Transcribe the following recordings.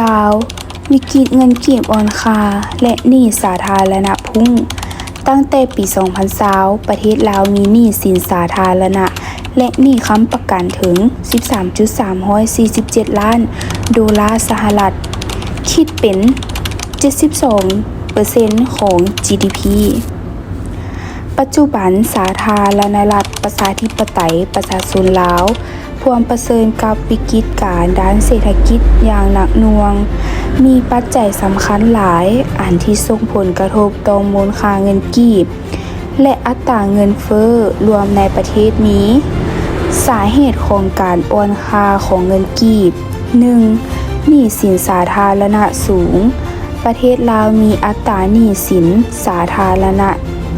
ลาววิกฤตเงินกีบอ่อนค่าและหนี้สาธารณะพุ่งตั้งแต่ปี 2020 ประเทศลาวมีหนี้สินสาธารณะและหนี้ค้ำประกันถึง 13.347 ล้านดอลลาร์สหรัฐคิดเป็น 72% ของ GDP ปัจจุบันสาธารณรัฐประชาธิปไตยประชาชนลาวพวมเผชิญกับวิกฤตการณ์ด้านเศรษฐกิจอย่างหนักหน่วงมีปัจจัยสำคัญหลายอันที่ส่งผลกระทบต่อมูลค่าเงินกีบและอัตราเงินเฟ้อรวมในประเทศนี้สาเหตุของการอ่อนค่าของเงินกีบ 1. หนี้สินสาธารณะสูงประเทศลาวมีอัตราหนี้สินสาธารณะ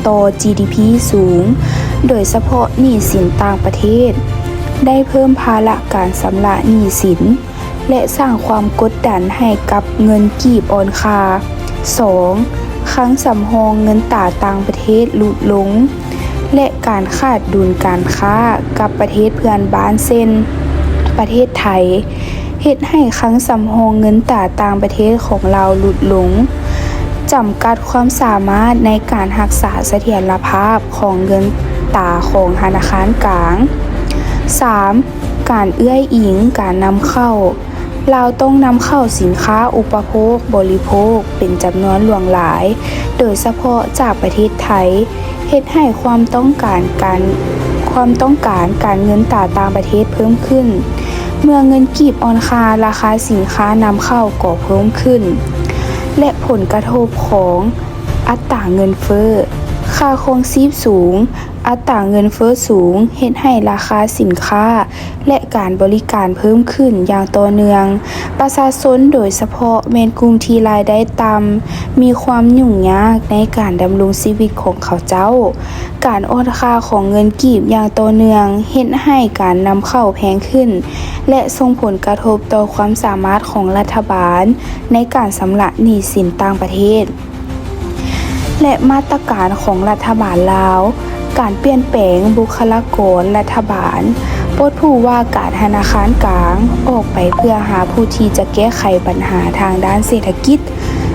ต่อ GDP สูงโดยเฉพาะหนี้สินต่างประเทศได้เพิ่มภาระการชำระหนี้สินและสร้างความกดดันให้กับเงินกีบอ่อนค่า 2. คลังสำรองเงินตราต่างประเทศลดลงและการขาดดุลการค้ากับประเทศเพื่อนบ้านเช่นประเทศไทยเฮ็ดให้คลังสำรองเงินตราต่างประเทศของเราลดลงจำกัดความสามารถในการรักษาเสถียรภาพของเงินตราของธนาคารกลาง 3. การเอื้ออิงการนำเข้าลาวต้องนำเข้าสินค้าอุปโภคบริโภคเป็นจำนวนหลวงหลายโดยเฉพาะจากประเทศไทยเฮ็ดให้ความต้องการการเงินตราต่างประเทศเพิ่มขึ้นเมื่อเงินกีบอ่อนค่าราคาสินค้านำเข้าก็เพิ่มขึ้นและผลกระทบของอัตราเงินเฟ้อค่าครองชีพสูงอัตราเงินเฟ้อสูงเฮ็ดให้ราคาสินค้าและการบริการเพิ่มขึ้นอย่างต่อเนื่องประชาชนโดยเฉพาะแม่นกลุ่มที่รายได้ต่ำมีความยุ่งยากในการดำรงชีวิตของเขาเจ้าการอ่อนค่าของเงินกีบอย่างต่อเนื่องเฮ็ดให้การนำเข้าแพงขึ้นและส่งผลกระทบต่อความสามารถของรัฐบาลในการชำระหนี้สินต่างประเทศและมาตรการของรัฐบาลลาวการเปลี่ยนแปลงบุคลากรรัฐบาลปลดผู้ว่าการธนาคารกลางออกไปเพื่อหาผู้ที่จะแก้ไขปัญหาทางด้านเศรษฐกิจ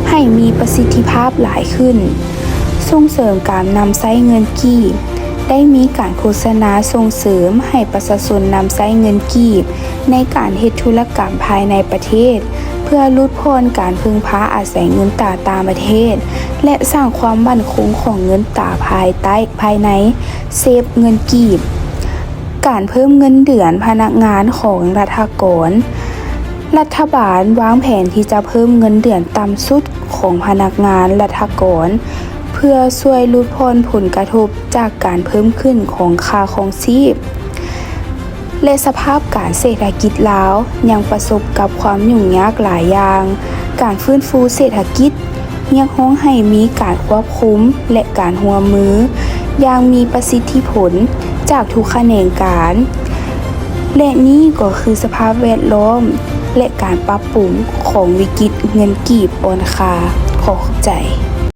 ให้มีประสิทธิภาพหลายขึ้นส่งเสริมการนำใช้เงินกีบได้มีการโฆษณาส่งเสริมให้ประชาชนนำใช้เงินกีบในการเฮ็ดธุรกรรมภายในประเทศเพื่อลดพ้นการพึ่งพาอาศัยเงินตราต่างประเทศและสร้างความมั่นคงของเงินตราภายในเซฟเงินกีบการเพิ่มเงินเดือนพนักงานของรัฐบาลวางแผนที่จะเพิ่มเงินเดือนต่ำสุดของพนักงานรัฐเพื่อช่วยลดพ้นผลกระทบจากการเพิ่มขึ้นของค่าครองชีพและสภาพการเศรษฐกิจลาวยังประสบกับความยุ่งยากหลายอย่างการฟื้นฟูเศรษฐกิจเรียกร้องให้มีการควบคุมและการร่วมมืออย่างมีประสิทธิผลจากทุกแขนงการและนี่ก็คือสภาพแวดล้อมและการปรับปรุงของวิกฤตเงินกีบอ่อนค่าขอขอบใจ